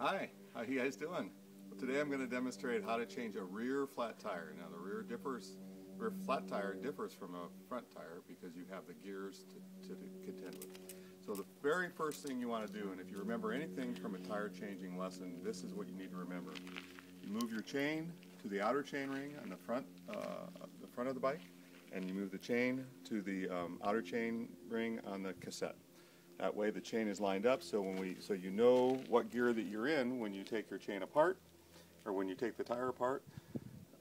Hi, how you guys doing? Well, today I'm going to demonstrate how to change a rear flat tire. Now the rear flat tire differs from a front tire because you have the gears to contend with. So the very first thing you want to do, and if you remember anything from a tire changing lesson, this is what you need to remember. You move your chain to the outer chain ring on the front of the bike, and you move the chain to the outer chain ring on the cassette. That way the chain is lined up so you know what gear that you're in when you take your chain apart, or when you take the tire apart,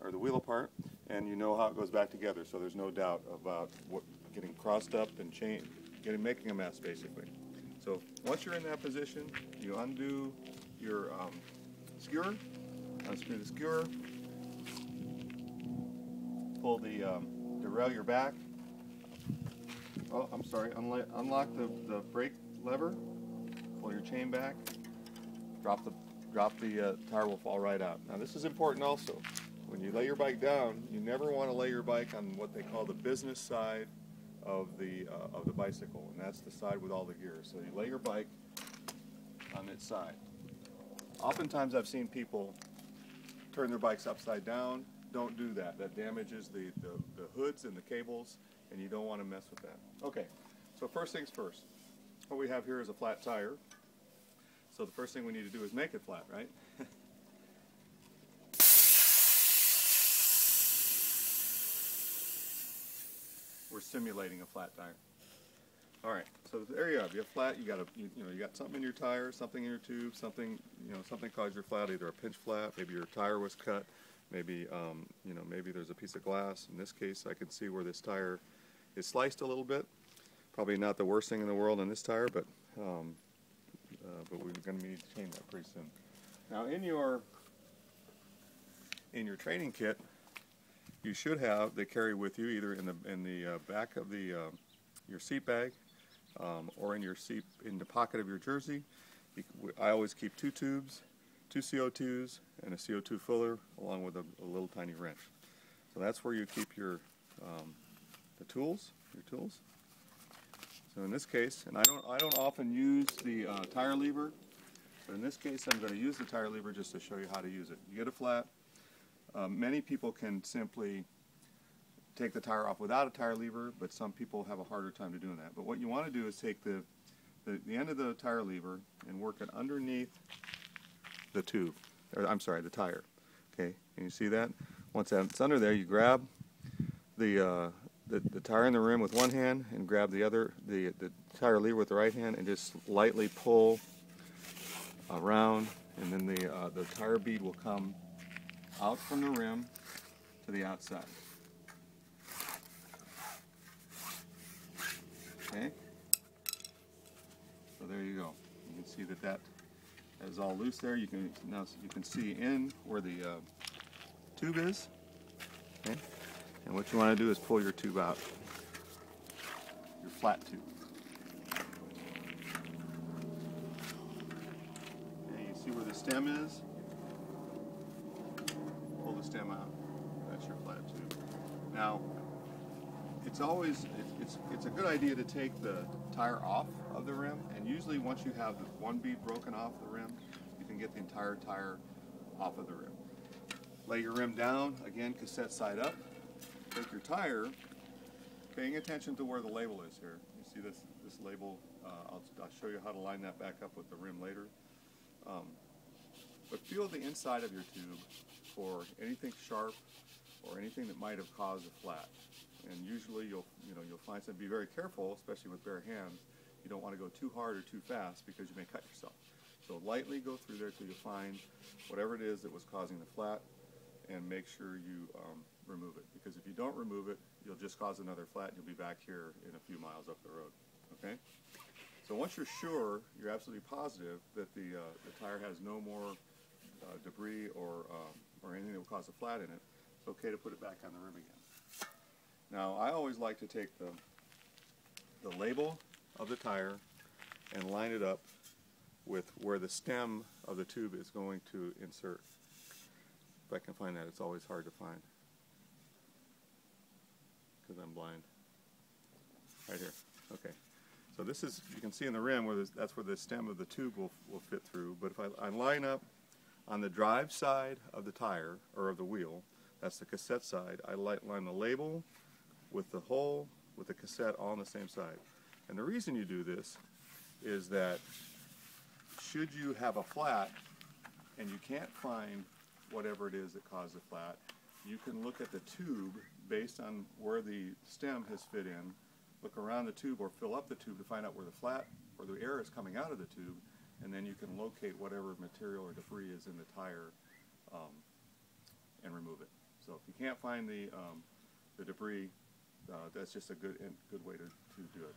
or the wheel apart, and you know how it goes back together. So there's no doubt about what getting crossed up and making a mess basically. So once you're in that position, you undo your skewer, unscrew the skewer, pull the derailleur back. Oh, I'm sorry, unlock the brake lever, pull your chain back, drop the tire will fall right out. Now this is important also. When you lay your bike down, you never want to lay your bike on what they call the business side of the bicycle, and that's the side with all the gears. So you lay your bike on its side. Oftentimes I've seen people turn their bikes upside down. Don't do that. That damages the hoods and the cables, and you don't want to mess with that. Okay, so first things first. What we have here is a flat tire. So the first thing we need to do is make it flat, right? We're simulating a flat tire. All right, so there you have. You have flat. You got something in your tire, something in your tube, something caused your flat, either a pinch flat, maybe your tire was cut, maybe maybe there's a piece of glass. In this case, I can see where this tire is sliced a little bit. Probably not the worst thing in the world on this tire, but we're going to need to change that pretty soon. Now, in your training kit, you should have, they carry with you either in the back of your seat bag or in the pocket of your jersey. I always keep 2 tubes, 2 CO2s, and a CO2 filler, along with a little tiny wrench. So that's where you keep your tools. So in this case, and I don't often use the tire lever, but in this case I'm going to use the tire lever just to show you how to use it. You get a flat. Many people can simply take the tire off without a tire lever, but some people have a harder time to doing that. But what you want to do is take the end of the tire lever and work it underneath the tube, or I'm sorry, the tire. Okay, and you see that? Once it's under there, you grab the tire in the rim with one hand and grab the tire lever with the right hand and just lightly pull around, and then the tire bead will come out from the rim to the outside. Okay, so there you go. You can see that is all loose there. You can see in where the tube is. Okay, and what you want to do is pull your tube out, your flat tube. Okay, you see where the stem is. Pull the stem out. That's your flat tube. Now, it's a good idea to take the tire off of the rim, and usually once you have one bead broken off the rim, you can get the entire tire off of the rim. Lay your rim down, again, cassette side up. Take your tire, paying attention to where the label is here. You see this label? I'll show you how to line that back up with the rim later. But feel the inside of your tube for anything sharp or anything that might have caused a flat. And usually you'll find something. Be very careful, especially with bare hands. You don't want to go too hard or too fast because you may cut yourself. So lightly go through there till you find whatever it is that was causing the flat, and make sure you remove it. Because if you don't remove it, you'll just cause another flat, and you'll be back here in a few miles up the road. Okay? So once you're sure, you're absolutely positive that the tire has no more debris or anything that will cause a flat in it, it's okay to put it back on the rim again. Now, I always like to take the label of the tire and line it up with where the stem of the tube is going to insert. If I can find that, it's always hard to find because I'm blind. Right here. Okay. So this is, you can see in the rim where that's where the stem of the tube will fit through. But if I line up on the drive side of the tire, or of the wheel, that's the cassette side, I line the label with the hole with the cassette all on the same side. And the reason you do this is that should you have a flat and you can't find whatever it is that caused the flat, you can look at the tube based on where the stem has fit in, look around the tube or fill up the tube to find out where the flat or the air is coming out of the tube, and then you can locate whatever material or debris is in the tire and remove it. So if you can't find the debris, that's just a good way to do it.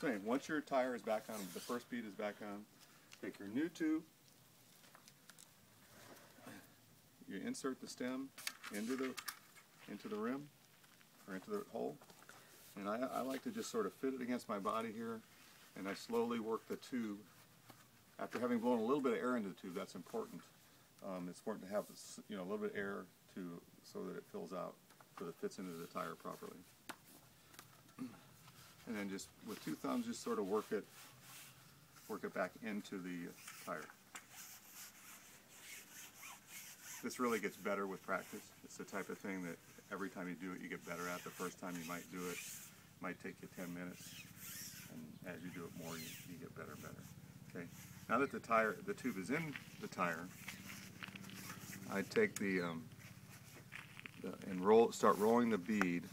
So anyway, once your tire is back on, the first bead is back on, take your new tube, you insert the stem into the rim, or into the hole, and I like to just sort of fit it against my body here, and I slowly work the tube. After having blown a little bit of air into the tube, that's important. It's important to have a little bit of air so that it fills out, so that it fits into the tire properly. And then just with two thumbs, just sort of work it back into the tire. This really gets better with practice. It's the type of thing that every time you do it, you get better at. The first time you might do it, might take you 10 minutes, and as you do it more, you get better and better. Okay. Now that the tube is in the tire, I take start rolling the bead,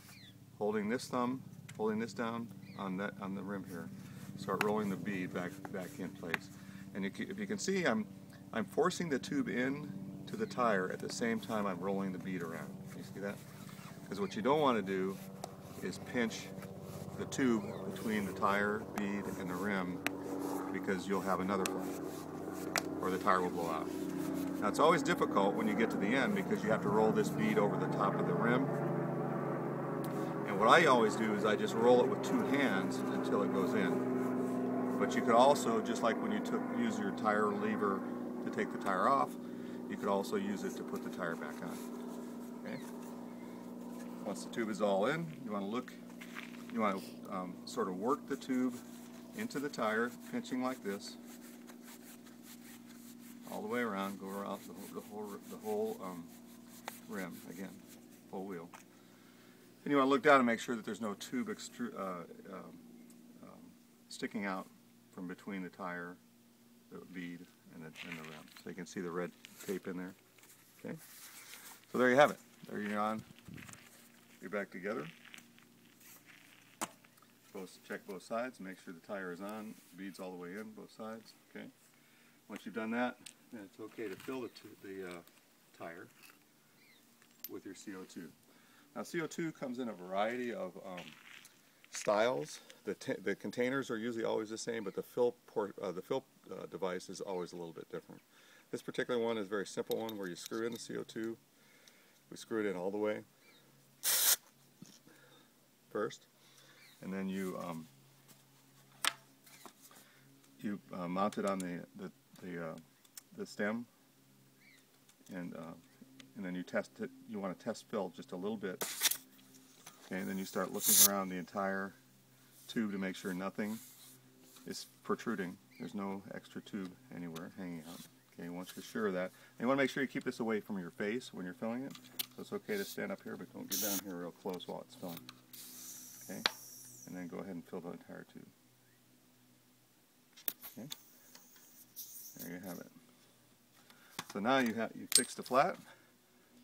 holding this thumb, holding this down on the rim here. Start rolling the bead back in place, and if you can see, I'm forcing the tube in to the tire at the same time I'm rolling the bead around. You see that? Because what you don't want to do is pinch the tube between the tire bead and the rim, because you'll have another flat, or the tire will blow out. Now it's always difficult when you get to the end because you have to roll this bead over the top of the rim. And what I always do is I just roll it with two hands until it goes in. But you could also, just like when you use your tire lever to take the tire off, you could also use it to put the tire back on. Okay. Once the tube is all in, you want to sort of work the tube into the tire, pinching like this, all the way around, go around the whole rim again, whole wheel. And you want to look down and make sure that there's no tube sticking out from between the tire, the bead, and the rim. So you can see the red tape in there. Okay. So there you have it. There you're on. You're back together. Check both sides, make sure the tire is on, beads all the way in, both sides. Okay. Once you've done that, then it's okay to fill the tire with your CO2. Now CO2 comes in a variety of styles. The containers are usually always the same, but the fill device is always a little bit different. This particular one is a very simple one where you screw in the CO2. We screw it in all the way first, and then you mount it on the stem, and then you test it. You want to test fill just a little bit, okay, and then you start looking around the entire tube to make sure nothing is protruding. There's no extra tube anywhere hanging out. Okay, once you're sure of that, and you want to make sure you keep this away from your face when you're filling it. So it's okay to stand up here, but don't get down here real close while it's filling. Okay, and then go ahead and fill the entire tube. Okay, there you have it. So now you fixed the flat,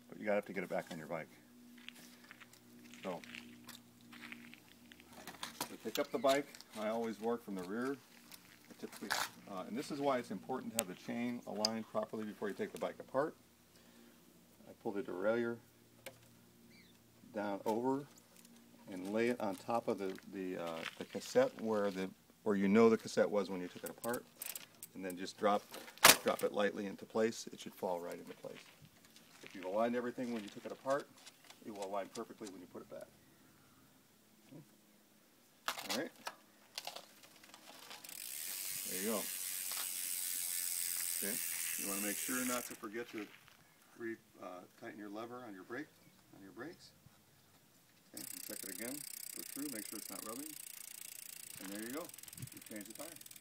but you have to get it back on your bike. So to pick up the bike, I always work from the rear. Typically, and this is why it's important to have the chain aligned properly before you take the bike apart. I pull the derailleur down over and lay it on top of the cassette where you know the cassette was when you took it apart, and then just drop it lightly into place. It should fall right into place. If you've aligned everything when you took it apart, it will align perfectly when you put it back. Okay. All right. There you go. Okay. You want to make sure not to forget to tighten your lever on your brakes. Okay. And check it again. Go through. Make sure it's not rubbing. And there you go. You change the tire.